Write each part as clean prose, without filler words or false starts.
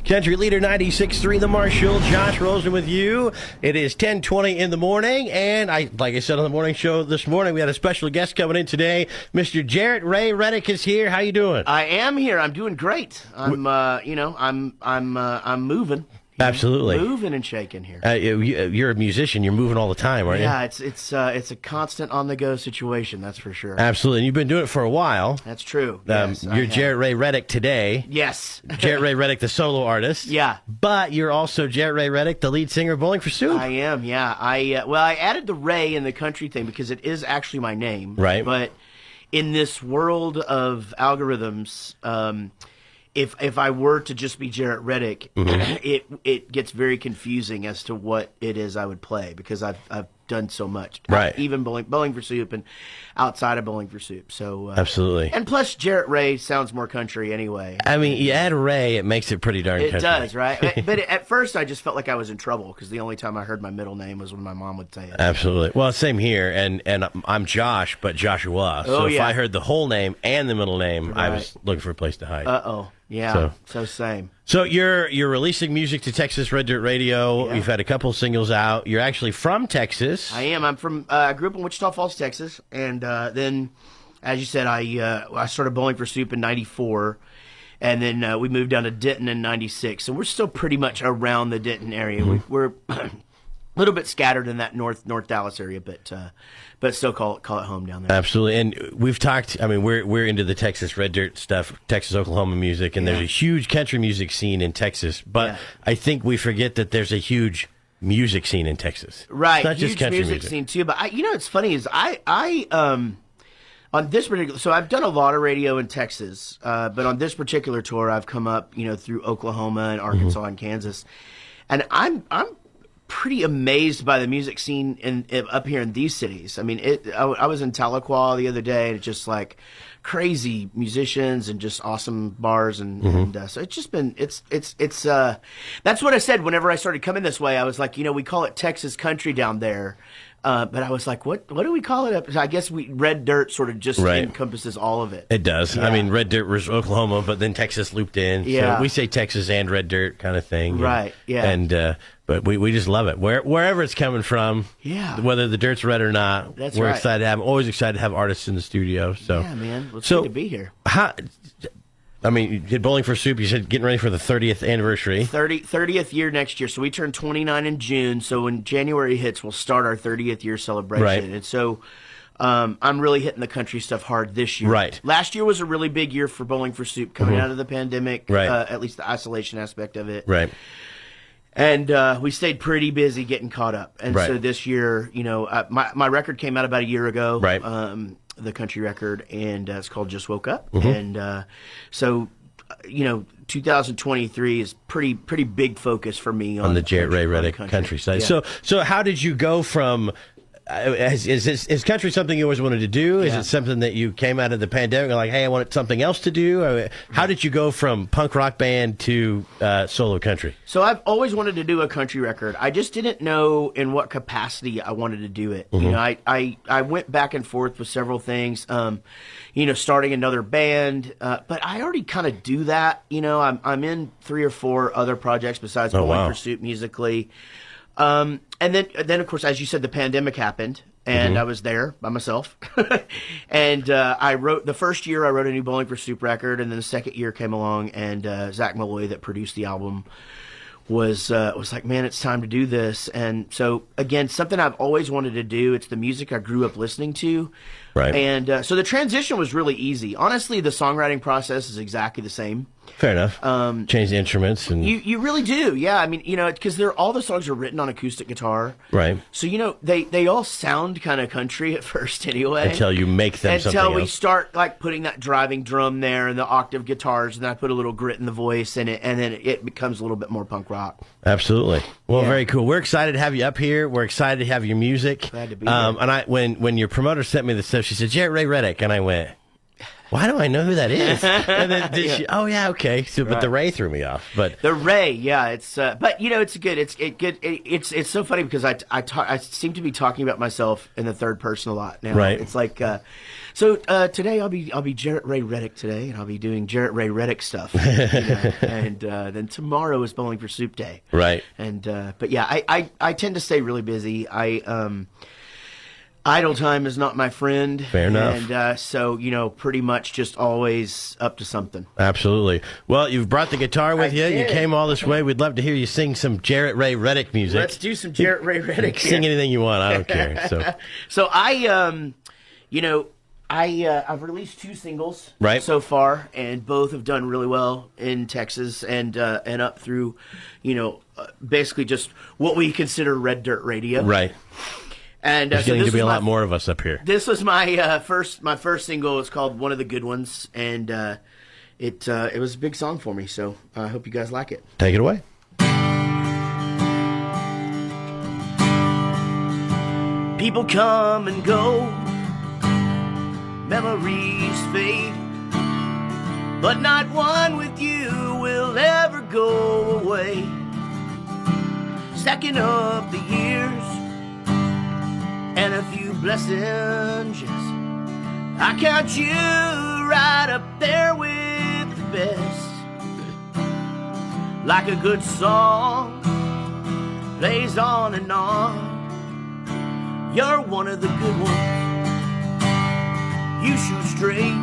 Country Leader 96.3, the Marshal, Josh Roesener with you. It is 10:20 in the morning, and like I said on the morning show this morning, we had a special guest coming in today. Mr. Jaret Ray Reddick is here. How you doing? I am here. I'm doing great. I'm moving. Absolutely. Moving and shaking here. You're a musician. You're moving all the time, aren't you? Yeah, it's a constant on-the-go situation, that's for sure. Absolutely. And you've been doing it for a while. That's true. Yes, you're Jaret Ray Reddick today. Yes. Jaret Ray Reddick, the solo artist. Yeah. But you're also Jaret Ray Reddick, the lead singer of Bowling for Soup. I am, yeah. I added the Ray in the country thing because it is actually my name. Right. But in this world of algorithms, if I were to just be Jaret Reddick, it gets very confusing as to what it is I would play because I've done so much, right? Even Bowling for Soup and outside of Bowling for Soup. So absolutely, and plus Jaret Ray sounds more country anyway. I mean, you add Ray, it makes it pretty darn country. It does, right? But at first, I just felt like I was in trouble because the only time I heard my middle name was when my mom would say it. Absolutely. Well, same here, and I'm Josh, but Joshua. So if I heard the whole name and the middle name, I was looking for a place to hide. Yeah, so same. So you're releasing music to Texas Red Dirt Radio. Yeah. You've had a couple singles out. You're actually from Texas. I am. I'm from. I grew up in Wichita Falls, Texas, and then, as you said, I started Bowling for Soup in '94, and then we moved down to Denton in '96. So we're still pretty much around the Denton area. We're a little bit scattered in that North Dallas area, but still call it home down there. Absolutely. And we've talked, I mean, we're into the Texas Red Dirt stuff, Texas, Oklahoma music, and there's a huge country music scene in Texas. But I think we forget that there's a huge music scene in Texas. Right. It's not huge just country music scene too. But it's funny is I on this particular, so I've done a lot of radio in Texas, but on this particular tour, I've come up, through Oklahoma and Arkansas and Kansas, and I'm pretty amazed by the music scene up here in these cities. I mean, I was in Tahlequah the other day, and it's just like crazy musicians and just awesome bars, and so it's just been it's that's what I said whenever I started coming this way. I was like, we call it Texas country down there. But I was like, what do we call it? I guess Red Dirt sort of just encompasses all of it. It does. Yeah. I mean, Red Dirt was Oklahoma, but then Texas looped in. Yeah. So we say Texas and Red Dirt kind of thing. Right, yeah. And but we just love it. Wherever it's coming from, whether the dirt's red or not, we're excited to always excited to have artists in the studio. So yeah, man. Well, it's good to be here. I mean, you did Bowling for Soup. You said getting ready for the 30th anniversary. 30th year next year. So we turn 29 in June. So when January hits, we'll start our 30th year celebration. Right. And so I'm really hitting the country stuff hard this year. Right. Last year was a really big year for Bowling for Soup coming out of the pandemic, at least the isolation aspect of it. Right. And we stayed pretty busy getting caught up. And so this year, my record came out about a year ago. Right. The country record, and it's called Just Woke Up. And so 2023 is pretty big focus for me on the Jaret Ray Reddick country side. Yeah. So how did you go from is country something you always wanted to do? Is it something that you came out of the pandemic and like, hey, I wanted something else to do? How did you go from punk rock band to solo country? So I've always wanted to do a country record. I just didn't know in what capacity I wanted to do it. I went back and forth with several things, starting another band, but I already kind of do that. I'm in 3 or 4 other projects besides Bowling for Soup musically. And then of course, as you said, the pandemic happened, and I was there by myself. And I wrote the first year. I wrote a new Bowling for Soup record, and then the second year came along, and Zach Malloy, that produced the album, was like, man, it's time to do this. And so again, something I've always wanted to do. It's the music I grew up listening to. Right. And so the transition was really easy. Honestly, the songwriting process is exactly the same. Fair enough. Change the instruments, and you really do, yeah. I mean, because all the songs are written on acoustic guitar, right? So they all sound kind of country at first, anyway. Until you make them something until we else. start like putting that driving drum there and the octave guitars, and then I put a little grit in the voice, and then it becomes a little bit more punk rock. Absolutely. Well, very cool. We're excited to have you up here. We're excited to have your music. Glad to be here. And when your promoter sent me the stuff, she said Jaret Ray Reddick, and I went, Why do I know who that is? And then oh yeah, okay. So, but the Ray threw me off. But the Ray, yeah, it's but it's good. It's so funny because I seem to be talking about myself in the third person a lot now. Right. It's like today I'll be Jaret Ray Reddick today, and I'll be doing Jaret Ray Reddick stuff. And then tomorrow is Bowling for Soup Day. Right. And but yeah, I tend to stay really busy. Idle time is not my friend. Fair enough. And so, pretty much just always up to something. Absolutely. Well, you've brought the guitar with you. did. You came all this way. We'd love to hear you sing some Jaret Ray Reddick music. Let's do some Jaret Ray Reddick. Sing anything you want. I don't care. So I've released 2 singles so far, and both have done really well in Texas and up through, basically just what we consider red dirt radio. Right. And there's getting to be a lot more of us up here. This was my first single. It's called "One of the Good Ones," and it was a big song for me. So I hope you guys like it. Take it away. People come and go, memories fade, but not one with you will ever go away. Stacking up the years and a few blessings, yes, I count you right up there with the best. Like a good song plays on and on, you're one of the good ones. You shoot straight.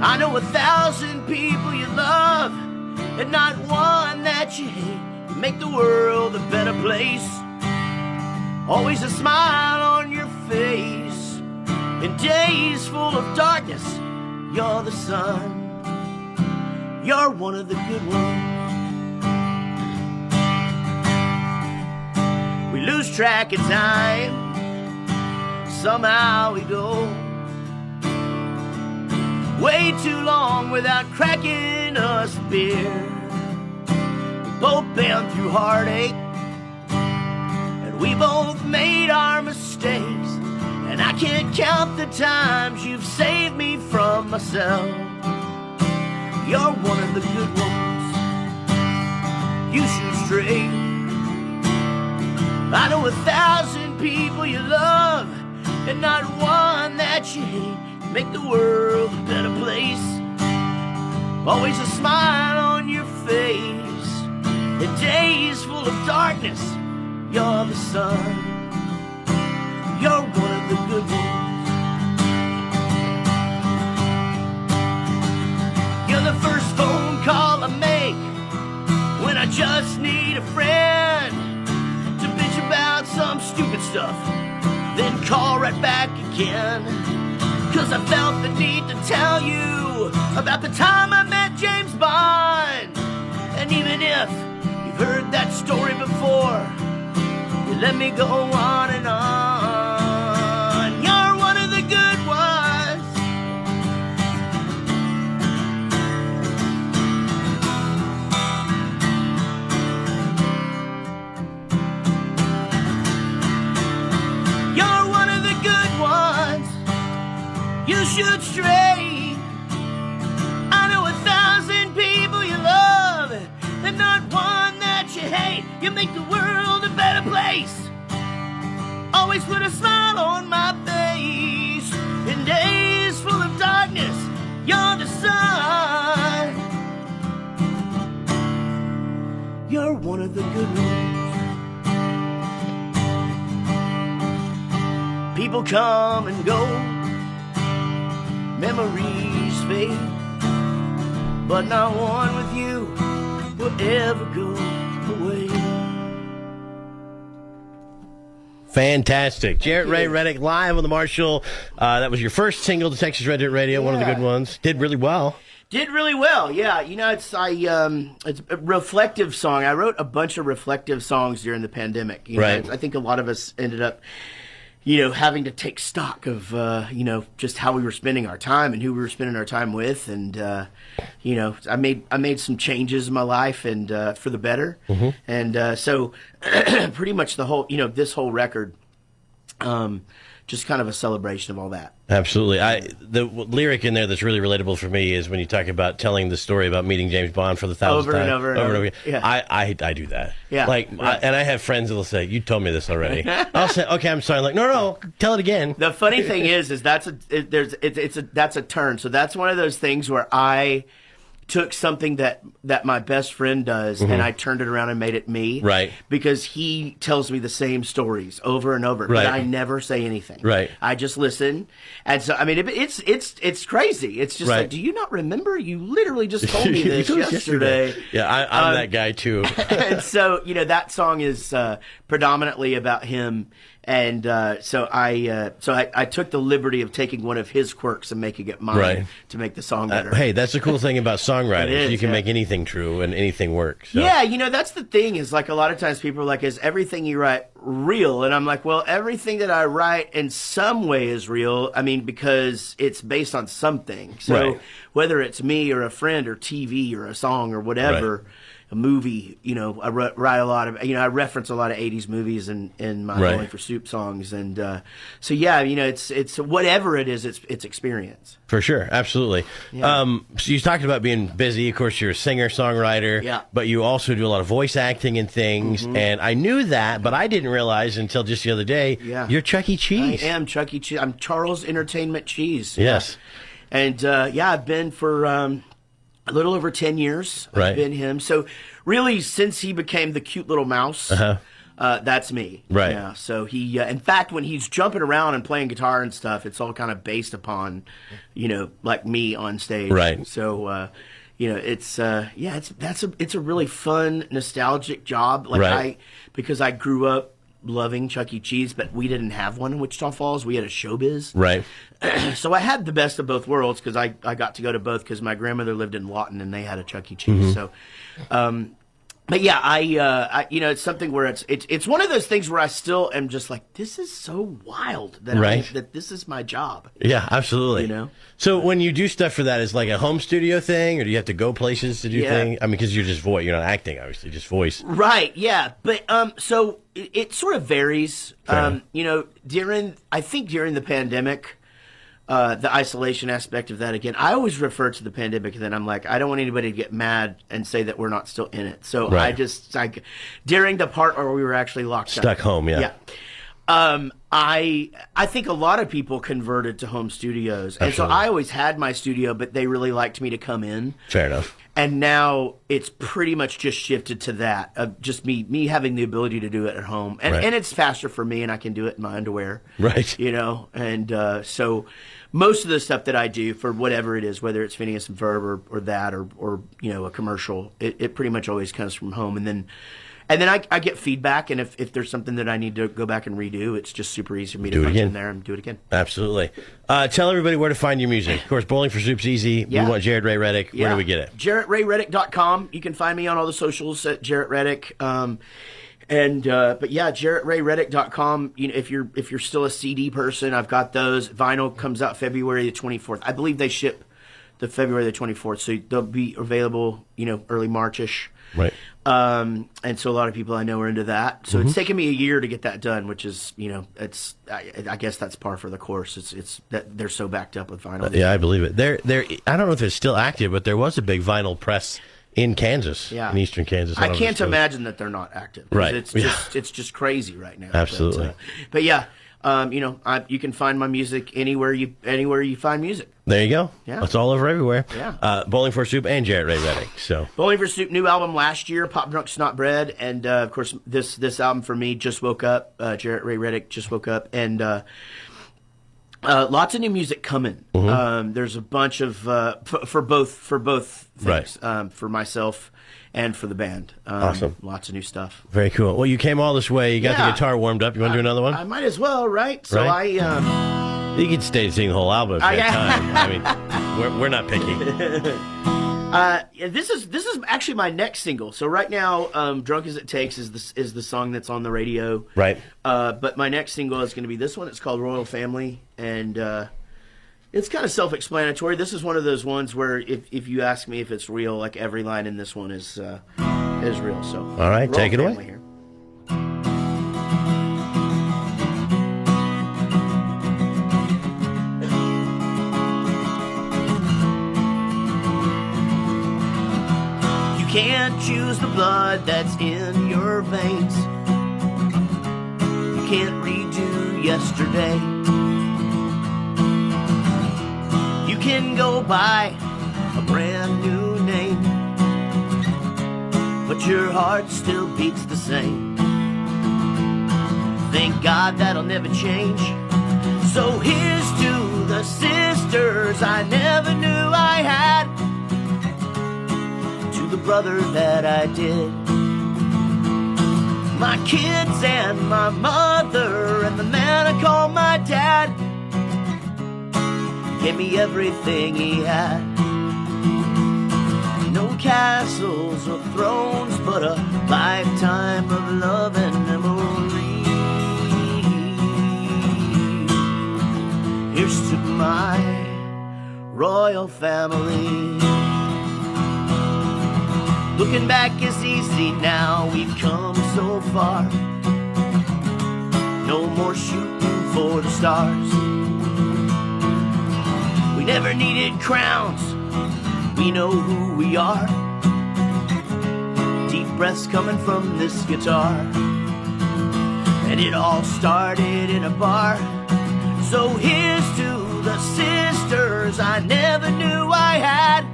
I know 1,000 people you love and not one that you hate. You make the world a better place. Always a smile on your face. In days full of darkness, you're the sun. You're one of the good ones. We lose track of time. Somehow we go way too long without cracking us a beer. We've both been through heartache, we both made our mistakes, and I can't count the times you've saved me from myself. You're one of the good ones. You shoot straight. I know 1,000 people you love and not one that you hate. You make the world a better place. Always a smile on your face. In days full of darkness, you're the sun. You're one of the good ones. You're the first phone call I make when I just need a friend to bitch about some stupid stuff, then call right back again. 'Cause I felt the need to tell you about the time I met James Bond. And even if you've heard that story before, let me go on and on. You're one of the good ones. You're one of the good ones. You shoot straight. I know 1,000 people you love and not one that you hate. You make the world a better place. Always put a smile on my face. In days full of darkness, you're the sun. You're one of the good ones. People come and go, memories fade, but not one with you will ever go away. Fantastic. Jaret Ray Reddick live on the Marshal. That was your first single to Texas Red Dirt Radio, one of the good ones. Did really well. Did really well, yeah. It's a reflective song. I wrote a bunch of reflective songs during the pandemic. Right. I think a lot of us ended up, having to take stock of, just how we were spending our time and who we were spending our time with. And, I made some changes in my life and for the better. Mm-hmm. And so pretty much the whole, this whole record just kind of a celebration of all that. Absolutely. The lyric in there that's really relatable for me is when you talk about telling the story about meeting James Bond for the 1,000th time. Over and over. Yeah. I do that. Yeah. And I have friends that'll say, "You told me this already." I'll say, "Okay, I'm sorry." I'm like, no, tell it again. The funny thing is that's a turn. So that's one of those things where I took something that my best friend does and I turned it around and made it me. Right. Because he tells me the same stories over and over. Right. But I never say anything. Right. I just listen. And so, I mean, it's crazy. It's just like, do you not remember? You literally just told me this yesterday. Yeah, I'm that guy too. And so, that song is predominantly about him. And so I took the liberty of taking one of his quirks and making it mine to make the song better. Hey, that's the cool thing about songwriting. You can make anything true and anything work. So. Yeah, that's the thing is like a lot of times people are like, is everything you write real? And I'm like, well, everything that I write in some way is real. I mean, because it's based on something. So whether it's me or a friend or TV or a song or whatever. A movie, I write a lot of, I reference a lot of 80s movies in my Bowling for Soup songs. And so, yeah, it's whatever it is, it's experience. For sure. Absolutely. Yeah. So you talked about being busy. Of course, you're a singer, songwriter, but you also do a lot of voice acting and things. And I knew that, but I didn't realize until just the other day, you're Chuck E. Cheese. I am Chuck E. Cheese. I'm Charles Entertainment Cheese. Yes. And, I've been for... a little over 10 years. I've been him. So really, since he became the cute little mouse, that's me. Right. Yeah. So he, in fact, when he's jumping around and playing guitar and stuff, it's all kind of based upon, like me on stage. Right. So, it's a really fun, nostalgic job. Like because I grew up loving Chuck E. Cheese, but we didn't have one in Wichita Falls. We had a showbiz. Right. So I had the best of both worlds because I got to go to both because my grandmother lived in Lawton and they had a Chuck E. Cheese. So, but yeah, I it's something where it's one of those things where I still am just like, this is so wild that that this is my job. Yeah, absolutely. So when you do stuff for that, is like a home studio thing, or do you have to go places to do things? I mean, because you're just voice, you're not acting, obviously, just voice. Right. Yeah. But so it sort of varies. During the pandemic. The isolation aspect of that again. I always refer to the pandemic, and then I'm like, I don't want anybody to get mad and say that we're not still in it. So during the part where we were actually stuck home, I think a lot of people converted to home studios, and so I always had my studio, but they really liked me to come in. Fair enough. And now it's pretty much just shifted to that of just me having the ability to do it at home, and it's faster for me, and I can do it in my underwear, and so most of the stuff that I do for whatever it is, whether it's Phineas and Ferb or that or a commercial, it pretty much always comes from home, and then I get feedback, and if there's something that I need to go back and redo, it's just super easy for me to punch in there and do it again. Absolutely. Tell everybody where to find your music. Of course, Bowling for Soup's easy. We want Jaret Ray Reddick. Where do we get it? JaretRayReddick.com. You can find me on all the socials at Jaret Reddick. But JaretRayReddick.com. If you're still a CD person, I've got those. Vinyl comes out February the 24th. I believe they ship the February the 24th, so they'll be available, early March-ish. Right. And so a lot of people I know are into that. So it's taken me a year to get that done, which is, I guess that's par for the course. It's that they're so backed up with vinyl. Yeah, I believe it. I don't know if it's still active, but there was a big vinyl press in Kansas, in eastern Kansas. I can't imagine that they're not active. Right. It's just crazy right now. Absolutely. But yeah, you can find my music anywhere you find music. There you go. Yeah. It's all over everywhere. Yeah. Bowling for Soup and Jaret Ray Reddick. So Bowling for Soup, new album last year, Pop Drunk Snot Bread, and of course this album for me, Just Woke Up. Jaret Ray Reddick, Just Woke Up, and lots of new music coming. There's a bunch of for both things, for myself and for the band. Awesome. Lots of new stuff. Very cool. Well, you came all this way. You got the guitar warmed up. You want to do another one? I might as well, right? So you could stay and sing the whole album if you had time. I mean, we're not picky. This is actually my next single. So right now, "Drunk as It Takes" is the song that's on the radio. Right. But my next single is going to be this one. It's called "Royal Family," and it's kind of self-explanatory. This is one of those ones where if you ask me if it's real, like every line in this one is real. So all right, take it away. Here. choose the blood that's in your veins. You can't redo yesterday. You can go by a brand new name, but your heart still beats the same. Thank God that'll never change. So here's to the sisters I never knew I had, to the brother that I did, my kids and my mother and the man I call my dad. He gave me everything he had. No castles or thrones, but a lifetime of love and memory. Here's to my royal family. Looking back is easy now, we've come so far. No more shooting for the stars. We never needed crowns, we know who we are. Deep breaths coming from this guitar. And it all started in a bar. So here's to the sisters I never knew I had,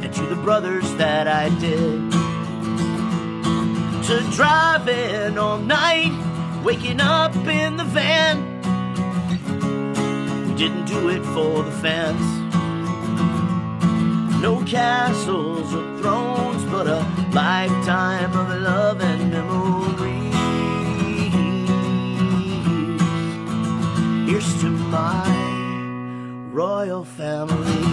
and to the brothers that I did. To driving all night, waking up in the van. We didn't do it for the fans. No castles or thrones, but a lifetime of love and memory. Here's to my royal family.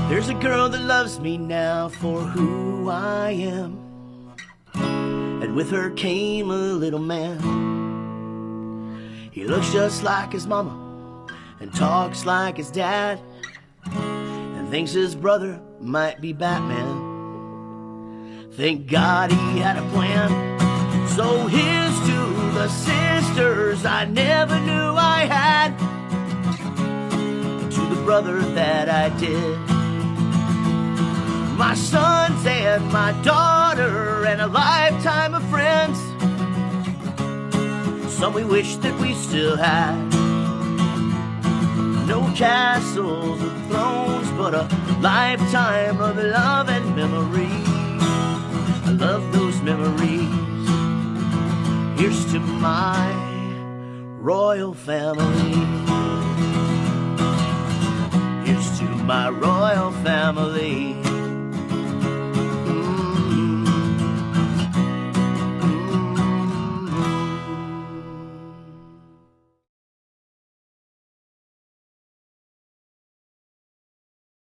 There's a girl that loves me now for who I am, and with her came a little man. He looks just like his mama and talks like his dad, thinks his brother might be Batman. Thank God he had a plan. So here's to the sisters I never knew I had, and to the brother that I did. My sons and my daughter and a lifetime of friends, some we wish that we still had. No castles or thrones, but a lifetime of love and memory. I love those memories. Here's to my royal family. Here's to my royal family.